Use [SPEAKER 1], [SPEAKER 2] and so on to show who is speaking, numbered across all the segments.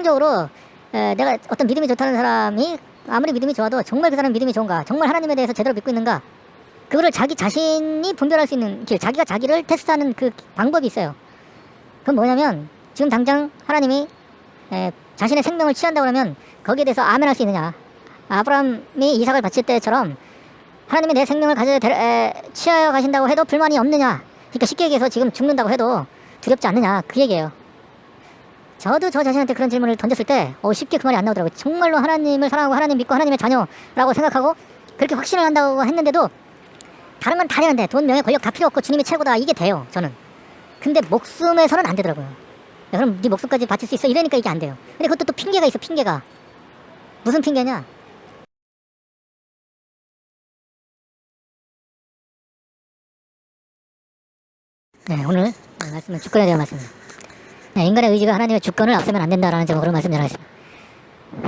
[SPEAKER 1] 최종적으로 내가 어떤 믿음이 좋다는 사람이 아무리 믿음이 좋아도 정말 그 사람 믿음이 좋은가, 정말 하나님에 대해서 제대로 믿고 있는가, 그거를 자기 자신이 분별할 수 있는 길, 자기가 자기를 테스트하는 그 방법이 있어요. 그건 뭐냐면 지금 당장 하나님이 자신의 생명을 취한다고 그러면 거기에 대해서 아멘할 수 있느냐. 아브라함이 이삭을 바칠 때처럼 하나님이 내 생명을 취하여 가신다고 해도 불만이 없느냐. 그러니까 쉽게 얘기해서 지금 죽는다고 해도 두렵지 않느냐, 그 얘기예요. 저도 저 자신한테 그런 질문을 던졌을 때 쉽게 그 말이 안 나오더라고요. 정말로 하나님을 사랑하고 하나님 믿고 하나님의 자녀라고 생각하고 그렇게 확신을 한다고 했는데도 다른 건 다 되는데 돈, 명예, 권력 다 필요 없고 주님이 최고다, 이게 돼요, 저는. 근데 목숨에서는 안 되더라고요. 야, 그럼 네 목숨까지 바칠 수 있어? 이러니까 이게 안 돼요. 근데 그것도 또 핑계가 있어, 핑계가. 무슨 핑계냐? 네, 오늘 말씀은 주권에 대한 말씀입니다. 네, 인간의 의지가 하나님의 주권을 앞세면 안 된다라는 제목으로 말씀 전하겠습니다.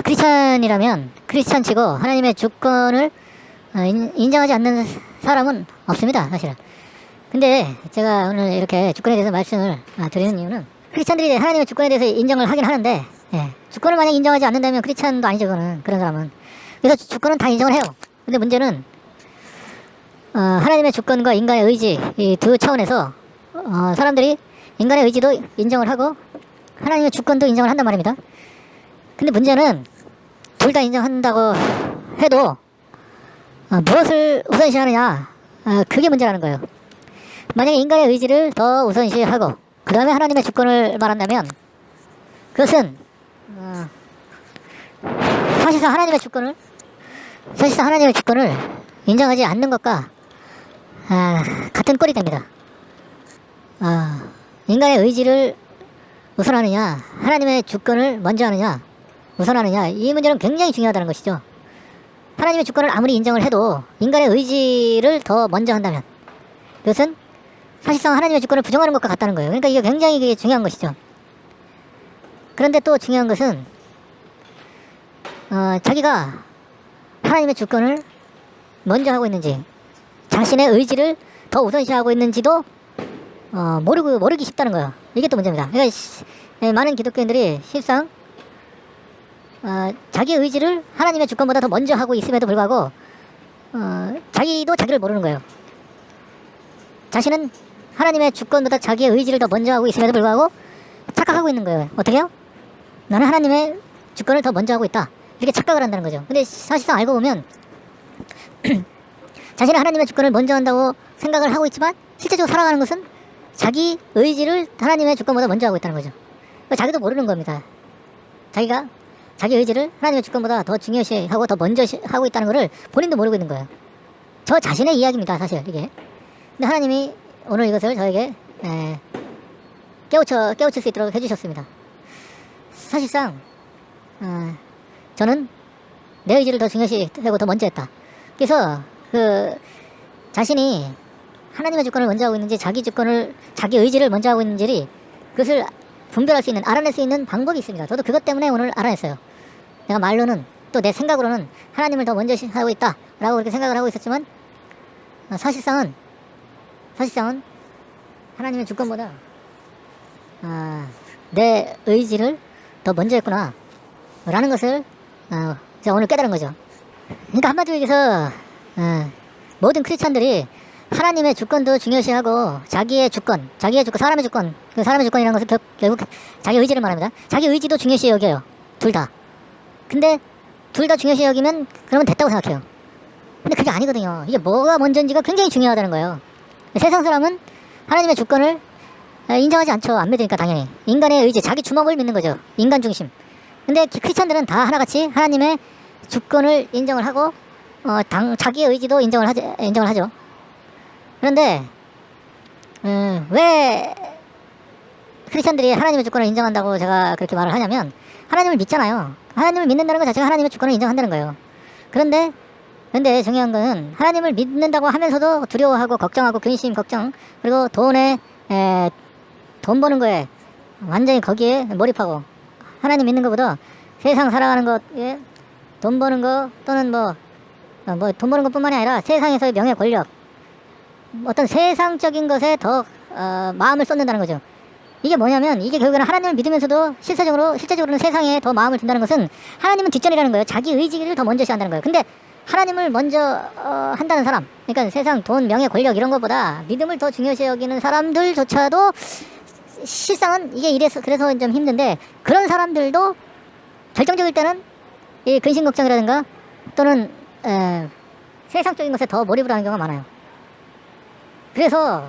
[SPEAKER 1] 크리스찬이라면 크리스찬치고 하나님의 주권을 인정하지 않는 사람은 없습니다, 사실은. 근데 제가 오늘 이렇게 주권에 대해서 말씀을 드리는 이유는 크리스찬들이 하나님의 주권에 대해서 인정을 하긴 하는데, 주권을 만약 인정하지 않는다면 크리스찬도 아니죠, 그런 사람은. 그래서 주권은 다 인정을 해요. 근데 문제는 하나님의 주권과 인간의 의지, 이 두 차원에서 사람들이 인간의 의지도 인정을 하고 하나님의 주권도 인정을 한단 말입니다. 근데 문제는 둘 다 인정한다고 해도 무엇을 우선시하느냐, 그게 문제라는 거예요. 만약에 인간의 의지를 더 우선시하고 그 다음에 하나님의 주권을 말한다면 그것은 사실상 하나님의 주권을 인정하지 않는 것과 같은 꼴이 됩니다. 인간의 의지를 우선하느냐, 하나님의 주권을 먼저 하느냐, 우선하느냐, 이 문제는 굉장히 중요하다는 것이죠. 하나님의 주권을 아무리 인정을 해도 인간의 의지를 더 먼저 한다면 그것은 사실상 하나님의 주권을 부정하는 것과 같다는 거예요. 그러니까 이게 굉장히 중요한 것이죠. 그런데 또 중요한 것은 자기가 하나님의 주권을 먼저 하고 있는지, 자신의 의지를 더 우선시하고 있는지도 모르기 쉽다는 거예요. 이게 또 문제입니다. 그러니까 많은 기독교인들이 실상 자기 의지를 하나님의 주권보다 더 먼저 하고 있음에도 불구하고 자기도 자기를 모르는 거예요. 자신은 하나님의 주권보다 자기의 의지를 더 먼저 하고 있음에도 불구하고 착각하고 있는 거예요. 어떻게요? 나는 하나님의 주권을 더 먼저 하고 있다, 이렇게 착각을 한다는 거죠. 근데 사실상 알고 보면 자신은 하나님의 주권을 먼저 한다고 생각을 하고 있지만 실제적으로 살아가는 것은 자기 의지를 하나님의 주권보다 먼저 하고 있다는 거죠. 자기도 모르는 겁니다. 자기가 자기 의지를 하나님의 주권보다 더 중요시하고 더 먼저 하고 있다는 것을 본인도 모르고 있는 거예요. 저 자신의 이야기입니다, 사실 이게. 근데 하나님이 오늘 이것을 저에게 깨우칠 수 있도록 해주셨습니다. 사실상 저는 내 의지를 더 중요시하고 더 먼저 했다. 그래서 자신이 하나님의 주권을 먼저 하고 있는지 자기 의지를 먼저 하고 있는지 그것을 분별할 수 있는, 알아낼 수 있는 방법이 있습니다. 저도 그것 때문에 오늘 알아냈어요. 내가 말로는, 또 내 생각으로는 하나님을 더 먼저 하고 있다 라고 그렇게 생각을 하고 있었지만 사실상은 하나님의 주권보다 내 의지를 더 먼저 했구나 라는 것을 제가 오늘 깨달은 거죠. 그러니까 한마디로 얘기해서 모든 크리스찬들이 하나님의 주권도 중요시하고 자기의 주권, 사람의 주권, 그 사람의 주권이라는 것은 결국 자기 의지를 말합니다. 자기 의지도 중요시 여겨요, 둘 다. 근데 둘 다 중요시 여기면 그러면 됐다고 생각해요. 근데 그게 아니거든요. 이게 뭐가 먼저인지가 굉장히 중요하다는 거예요. 세상 사람은 하나님의 주권을 인정하지 않죠. 안 믿으니까 당연히. 인간의 의지, 자기 주먹을 믿는 거죠. 인간 중심. 근데 크리스찬들은 다 하나같이 하나님의 주권을 인정을 하고 자기의 의지도 인정을 하죠. 그런데 왜 크리스찬들이 하나님의 주권을 인정한다고 제가 그렇게 말을 하냐면 하나님을 믿잖아요. 하나님을 믿는다는 것 자체가 하나님의 주권을 인정한다는 거예요. 그런데 중요한 거는 하나님을 믿는다고 하면서도 두려워하고 걱정하고 근심 걱정, 그리고 돈 버는 거에 완전히 거기에 몰입하고 하나님 믿는 것보다 세상 살아가는 것에 돈 버는 거, 또는 돈 버는 것뿐만이 아니라 세상에서의 명예, 권력, 어떤 세상적인 것에 더 마음을 쏟는다는 거죠. 이게 뭐냐면 이게 결국에는 하나님을 믿으면서도 실제적으로는 세상에 더 마음을 둔다는 것은 하나님은 뒷전이라는 거예요. 자기 의지를 더 먼저 시한다는 거예요. 근데 하나님을 먼저 한다는 사람, 그러니까 세상 돈, 명예, 권력 이런 것보다 믿음을 더 중요시 여기는 사람들조차도 실상은 이게 이래서 그래서 좀 힘든데, 그런 사람들도 결정적일 때는 이 근심 걱정이라든가 또는 세상적인 것에 더 몰입을 하는 경우가 많아요. 그래서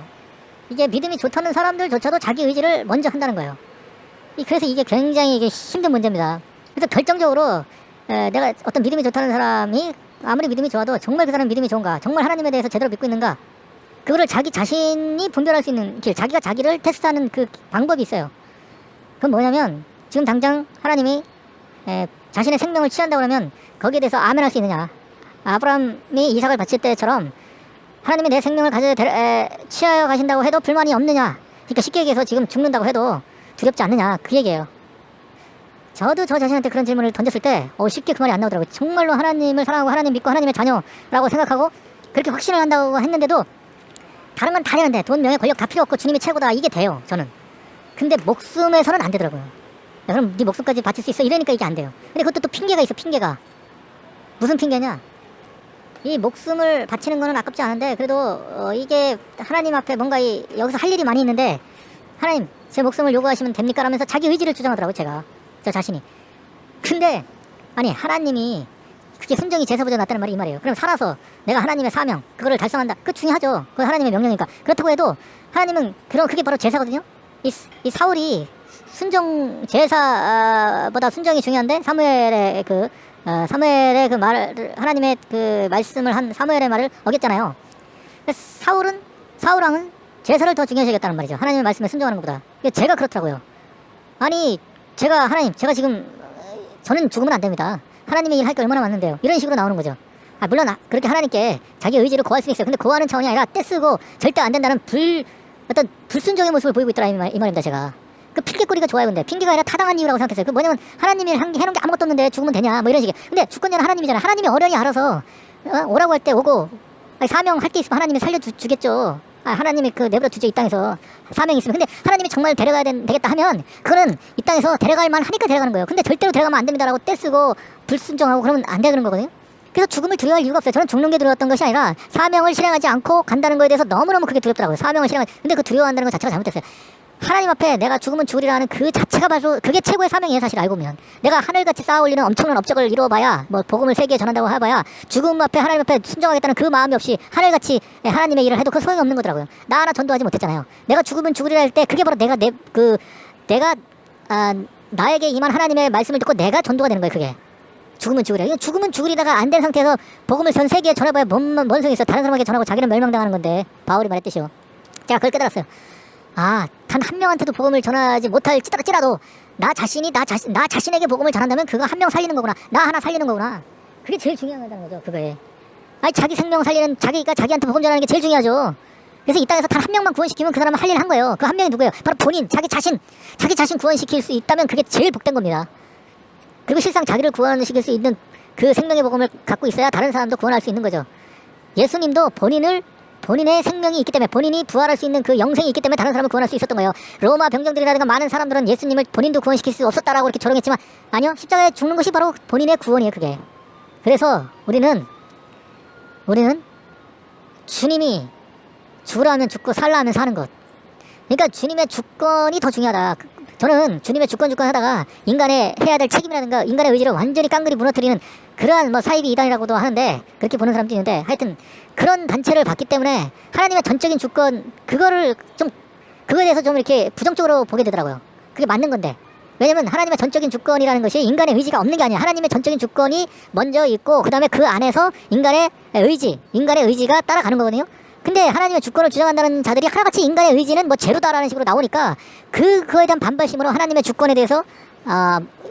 [SPEAKER 1] 이게 믿음이 좋다는 사람들조차도 자기 의지를 먼저 한다는 거예요. 그래서 이게 굉장히 이게 힘든 문제입니다. 그래서 결정적으로 내가 어떤 믿음이 좋다는 사람이 아무리 믿음이 좋아도 정말 그 사람 믿음이 좋은가, 정말 하나님에 대해서 제대로 믿고 있는가, 그거를 자기 자신이 분별할 수 있는 길, 자기가 자기를 테스트하는 그 방법이 있어요. 그건 뭐냐면 지금 당장 하나님이 자신의 생명을 취한다고 하면 거기에 대해서 아멘할 수 있느냐. 아브라함이 이삭을 바칠 때처럼 하나님이 내 생명을 취하여 가신다고 해도 불만이 없느냐. 그러니까 쉽게 얘기해서 지금 죽는다고 해도 두렵지 않느냐, 그 얘기예요. 저도 저 자신한테 그런 질문을 던졌을 때 쉽게 그 말이 안 나오더라고요. 정말로 하나님을 사랑하고 하나님 믿고 하나님의 자녀라고 생각하고 그렇게 확신을 한다고 했는데도 다른 건 다 되는데 돈, 명예, 권력 다 필요 없고 주님이 최고다, 이게 돼요, 저는. 근데 목숨에서는 안 되더라고요. 야, 그럼 네 목숨까지 바칠 수 있어? 이러니까 이게 안 돼요. 근데 그것도 또 핑계가 있어, 핑계가. 무슨 핑계냐? 이 목숨을 바치는 거는 아깝지 않은데 그래도 이게 하나님 앞에 뭔가 여기서 할 일이 많이 있는데 하나님 제 목숨을 요구하시면 됩니까? 라면서 자기 의지를 주장하더라고요, 제가. 저 자신이. 근데 아니 하나님이 그게 순정이 제사보다 낫다는 말이 이 말이에요. 그럼 살아서 내가 하나님의 사명 그거를 달성한다, 그거 중요하죠. 그건 하나님의 명령이니까. 그렇다고 해도 하나님은 그게 바로 제사거든요. 이 사울이 순정 제사보다 순정이 중요한데 사무엘의 그 말을, 하나님의 그 말씀을 한 사무엘의 말을 어겼잖아요. 사울왕은 제사를 더 중요시 여겼다는 말이죠. 하나님의 말씀에 순종하는 것보다. 제가 그렇더라고요. 아니 제가 지금 저는 죽으면 안 됩니다. 하나님의 일 할 게 얼마나 많은데요. 이런 식으로 나오는 거죠. 물론 그렇게 하나님께 자기 의지를 고할 수 있어요. 근데 고하는 차원이 아니라 떼쓰고 절대 안 된다는 어떤 불순종의 모습을 보이고 있더라, 이 말입니다, 제가. 그 핑계거리가 좋아요. 근데 핑계가 아니라 타당한 이유라고 생각했어요. 그 뭐냐면 하나님이 해놓은 게 아무것도 없는데 죽으면 되냐, 뭐 이런 식이에요. 근데 주권자는 하나님이잖아요. 하나님이 어련히 알아서 오라고 할 때 오고, 사명할 게 있으면 하나님이 살려주겠죠. 하나님이 내버려 두죠, 이 땅에서. 사명이 있으면. 근데 하나님이 정말 데려가야 되겠다 하면 그거는 이 땅에서 데려갈 만 하니까 데려가는 거예요. 근데 절대로 데려가면 안 됩니다라고 떼쓰고 불순종하고 그러면 안 되는 거거든요. 그래서 죽음을 두려워할 이유가 없어요. 저는 죽는 게 두려웠던 것이 아니라 사명을 실행하지 않고 간다는 거에 대해서 너무너무 그게 두렵더라고요. 근데 그 두려워한다는 것 자체가 잘못됐어요. 하나님 앞에 내가 죽으면 죽으리라는 그 자체가 바로 그게 최고의 사명이에요, 사실 알고 보면. 내가 하늘같이 쌓아올리는 엄청난 업적을 이루어봐야, 뭐 복음을 세계에 전한다고 해봐야 죽음 앞에 하나님 앞에 순종하겠다는 그 마음이 없이 하늘같이 하나님의 일을 해도 그 소용이 없는 거더라고요. 나 하나 전도하지 못했잖아요. 내가 죽으면 죽으리라 할 때 그게 바로 내가 나에게 임한 하나님의 말씀을 듣고 내가 전도가 되는 거예요, 그게. 죽으면 죽으리라. 죽으면 죽으리다가 안 된 상태에서 복음을 전 세계에 전해봐야 뭔 소용이 있어. 다른 사람에게 전하고 자기는 멸망당하는 건데. 바울이 말했듯이요. 제가 그걸 깨달았어요. 단 한 명한테도 복음을 전하지 못할지라도 나 자신에게 복음을 전한다면 그거 한 명 살리는 거구나. 나 하나 살리는 거구나. 그게 제일 중요하다는 거죠, 그거에. 자기 생명 살리는, 자기가 자기한테 복음 전하는 게 제일 중요하죠. 그래서 이 땅에서 단 한 명만 구원시키면 그 사람은 할 일을 한 거예요. 그 한 명이 누구예요? 바로 본인, 자기 자신 구원시킬 수 있다면 그게 제일 복된 겁니다. 그리고 실상 자기를 구원시킬 수 있는 그 생명의 복음을 갖고 있어야 다른 사람도 구원할 수 있는 거죠. 예수님도 본인의 생명이 있기 때문에, 본인이 부활할 수 있는 그 영생이 있기 때문에 다른 사람을 구원할 수 있었던 거예요. 로마 병정들이라든가 많은 사람들은 예수님을 본인도 구원시킬 수 없었다라고 이렇게 조롱했지만, 아니요, 십자가에 죽는 것이 바로 본인의 구원이에요, 그게. 그래서 우리는 주님이 죽으라 하면 죽고 살라 하면 사는 것. 그러니까 주님의 주권이 더 중요하다. 저는 주님의 주권 하다가 인간의 해야 될 책임이라든가 인간의 의지를 완전히 깡그리 무너뜨리는 그러한 사이비 이단이라고도 하는데, 그렇게 보는 사람도 있는데, 하여튼 그런 단체를 봤기 때문에 하나님의 전적인 주권, 그거에 대해서 좀 이렇게 부정적으로 보게 되더라고요. 그게 맞는 건데. 왜냐면 하나님의 전적인 주권이라는 것이 인간의 의지가 없는 게 아니야. 하나님의 전적인 주권이 먼저 있고 그 다음에 그 안에서 인간의 의지가 따라가는 거거든요. 근데 하나님의 주권을 주장한다는 자들이 하나같이 인간의 의지는 뭐 제로다라는 식으로 나오니까 그거에 대한 반발심으로 하나님의 주권에 대해서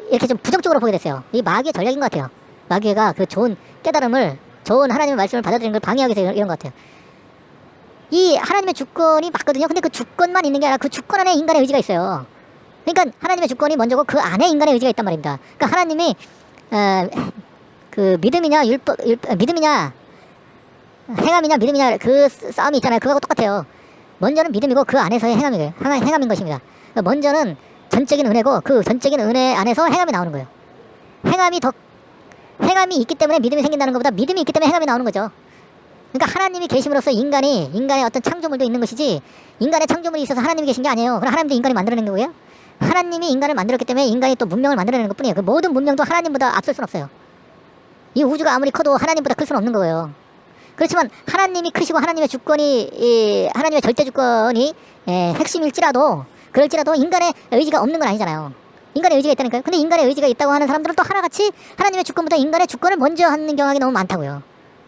[SPEAKER 1] 이렇게 좀 부정적으로 보게 됐어요. 이 마귀의 전략인 것 같아요. 마귀가 그 좋은 깨달음을, 좋은 하나님의 말씀을 받아들이는 걸 방해하기 위해서 이런 것 같아요. 이 하나님의 주권이 맞거든요. 근데 그 주권만 있는 게 아니라 그 주권 안에 인간의 의지가 있어요. 그러니까 하나님의 주권이 먼저고 그 안에 인간의 의지가 있단 말입니다. 그러니까 하나님이 그 믿음이냐 믿음이냐 행함이냐 믿음이냐 그 싸움이 있잖아요. 그거하고 똑같아요. 먼저는 믿음이고 그 안에서의 행함인 것입니다. 먼저는 전적인 은혜고 그 전적인 은혜 안에서 행함이 나오는 거예요. 행함이 있기 때문에 믿음이 생긴다는 것보다 믿음이 있기 때문에 행함이 나오는 거죠. 그러니까 하나님이 계심으로써 인간의 어떤 창조물도 있는 것이지 인간의 창조물이 있어서 하나님이 계신 게 아니에요. 그럼 하나님도 인간이 만들어낸 거고요. 하나님이 인간을 만들었기 때문에 인간이 또 문명을 만들어내는 것뿐이에요. 그 모든 문명도 하나님보다 앞설 수는 없어요. 이 우주가 아무리 커도 하나님보다 클 수는 없는 거예요. 그렇지만 하나님이 크시고 하나님의 주권이 하나님의 절대 주권이 핵심일지라도 그럴지라도 인간의 의지가 없는 건 아니잖아요. 인간의 의지가 있다니까요. 근데 인간의 의지가 있다고 하는 사람들은 또 하나같이 하나님의 주권보다 인간의 주권을 먼저 하는 경향이 너무 많다고요.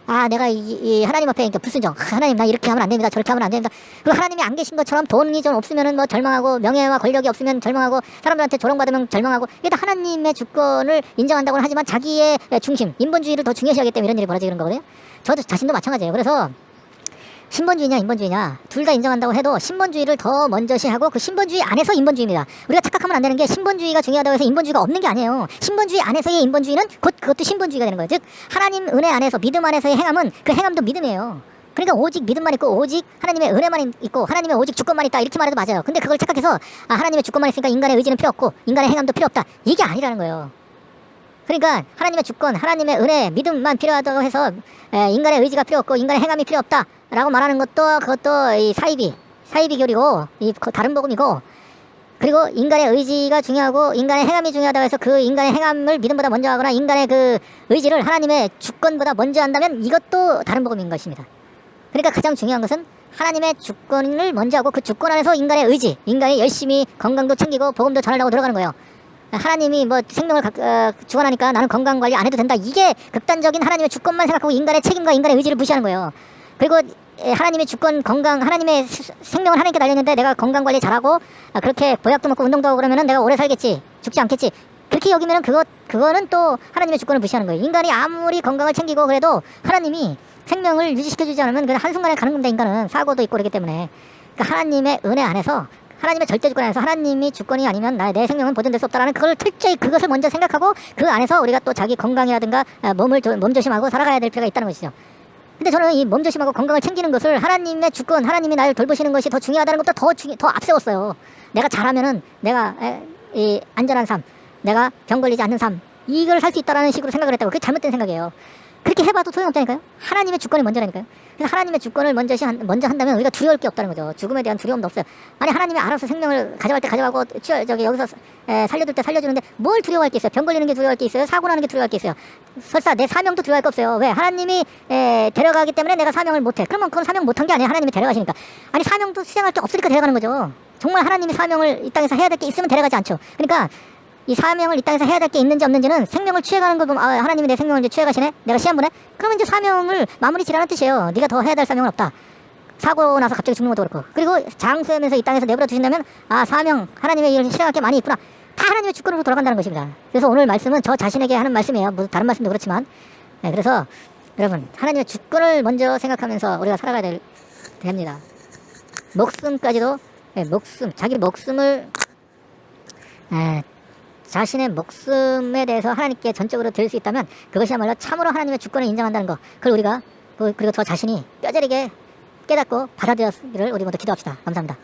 [SPEAKER 1] 아, 내가 이 하나님 앞에 그러니까 불순종. 하나님 나 이렇게 하면 안 됩니다. 저렇게 하면 안 됩니다. 그리고 하나님이 안 계신 것처럼 돈이 좀 없으면은 뭐 절망하고 명예와 권력이 없으면 절망하고 사람들한테 조롱받으면 절망하고 이게 다 하나님의 주권을 인정한다고는 하지만 자기의 중심, 인본주의를 더 중요시하기 때문에 이런 일이 벌어지는 거거든요. 저도 자신도 마찬가지예요. 그래서 신본주의냐 인본주의냐 둘 다 인정한다고 해도 신본주의를 더 먼저 시하고 그 신본주의 안에서 인본주의입니다. 우리가 착각하면 안 되는 게 신본주의가 중요하다고 해서 인본주의가 없는 게 아니에요. 신본주의 안에서의 인본주의는 곧 그것도 신본주의가 되는 거예요. 즉 하나님 은혜 안에서 믿음 안에서의 행함은 그 행함도 믿음이에요. 그러니까 오직 믿음만 있고 오직 하나님의 은혜만 있고 하나님의 오직 주권만 있다 이렇게 말해도 맞아요. 근데 그걸 착각해서 하나님의 주권만 있으니까 인간의 의지는 필요 없고 인간의 행함도 필요 없다 이게 아니라는 거예요. 그러니까 하나님의 주권, 하나님의 은혜, 믿음만 필요하다고 해서 인간의 의지가 필요 없고 인간의 행함이 필요 없다라고 말하는 것도 그것도 이 사이비 교리고 이 다른 복음이고 그리고 인간의 의지가 중요하고 인간의 행함이 중요하다고 해서 그 인간의 행함을 믿음보다 먼저 하거나 인간의 그 의지를 하나님의 주권보다 먼저 한다면 이것도 다른 복음인 것입니다. 그러니까 가장 중요한 것은 하나님의 주권을 먼저 하고 그 주권 안에서 인간의 의지, 인간이 열심히 건강도 챙기고 복음도 전하려고 들어가는 거예요. 하나님이 뭐 생명을 주관하니까 나는 건강 관리 안 해도 된다. 이게 극단적인 하나님의 주권만 생각하고 인간의 책임과 인간의 의지를 무시하는 거예요. 그리고 하나님의 주권, 건강, 하나님의 생명을 하나님께 달렸는데 내가 건강 관리 잘하고 그렇게 보약도 먹고 운동도 하고 그러면은 내가 오래 살겠지, 죽지 않겠지. 그렇게 여기면은 그거는 또 하나님의 주권을 무시하는 거예요. 인간이 아무리 건강을 챙기고 그래도 하나님이 생명을 유지시켜주지 않으면 그냥 한순간에 가는 겁니다. 인간은 사고도 있고 그러기 때문에. 그러니까 하나님의 은혜 안에서 하나님의 절대 주권 안에서 하나님이 주권이 아니면 내 생명은 보존될 수 없다라는 그걸 철저히 그것을 먼저 생각하고 그 안에서 우리가 또 자기 건강이라든가 몸 조심하고 살아가야 될 필요가 있다는 것이죠. 근데 저는 이 몸 조심하고 건강을 챙기는 것을 하나님의 주권, 하나님이 나를 돌보시는 것이 더 중요하다는 것도 더 앞세웠어요. 내가 잘하면은 내가 이 안전한 삶, 내가 병 걸리지 않는 삶 이걸 살 수 있다라는 식으로 생각을 했다고. 그게 잘못된 생각이에요. 그렇게 해봐도 소용없다니까요. 하나님의 주권이 먼저라니까요. 그래서 하나님의 주권을 먼저 한다면 우리가 두려울 게 없다는 거죠. 죽음에 대한 두려움도 없어요. 아니 하나님이 알아서 생명을 가져갈 때 가져가고 여기서 살려줄 때 살려주는데 뭘 두려워할 게 있어요. 병 걸리는 게 두려워할 게 있어요. 사고 나는 게 두려워할 게 있어요. 설사 내 사명도 두려워할 게 없어요. 왜? 하나님이 데려가기 때문에 내가 사명을 못해. 그러면 그건 사명 못한 게 아니에요. 하나님이 데려가시니까. 아니 사명도 수행할 게 없으니까 데려가는 거죠. 정말 하나님이 사명을 이 땅에서 해야 될 게 있으면 데려가지 않죠. 그러니까 이 사명을 이 땅에서 해야 될 게 있는지 없는지는 생명을 취해가는 걸 보면 하나님이 내 생명을 이제 취해가시네? 내가 시험 보네? 그러면 이제 사명을 마무리 지라는 뜻이에요. 네가 더 해야 될 사명은 없다. 사고 나서 갑자기 죽는 것도 그렇고. 그리고 장수하면서 이 땅에서 내버려 두신다면 사명, 하나님의 일을 실행할 게 많이 있구나. 다 하나님의 주권으로 돌아간다는 것입니다. 그래서 오늘 말씀은 저 자신에게 하는 말씀이에요. 뭐 다른 말씀도 그렇지만. 그래서 여러분 하나님의 주권을 먼저 생각하면서 우리가 살아가야 됩니다. 목숨까지도 자기 목숨을 자신의 목숨에 대해서 하나님께 전적으로 드릴 수 있다면 그것이야말로 참으로 하나님의 주권을 인정한다는 것. 그걸 우리가 그리고 저 자신이 뼈저리게 깨닫고 받아들였기를 우리 모두 기도합시다. 감사합니다.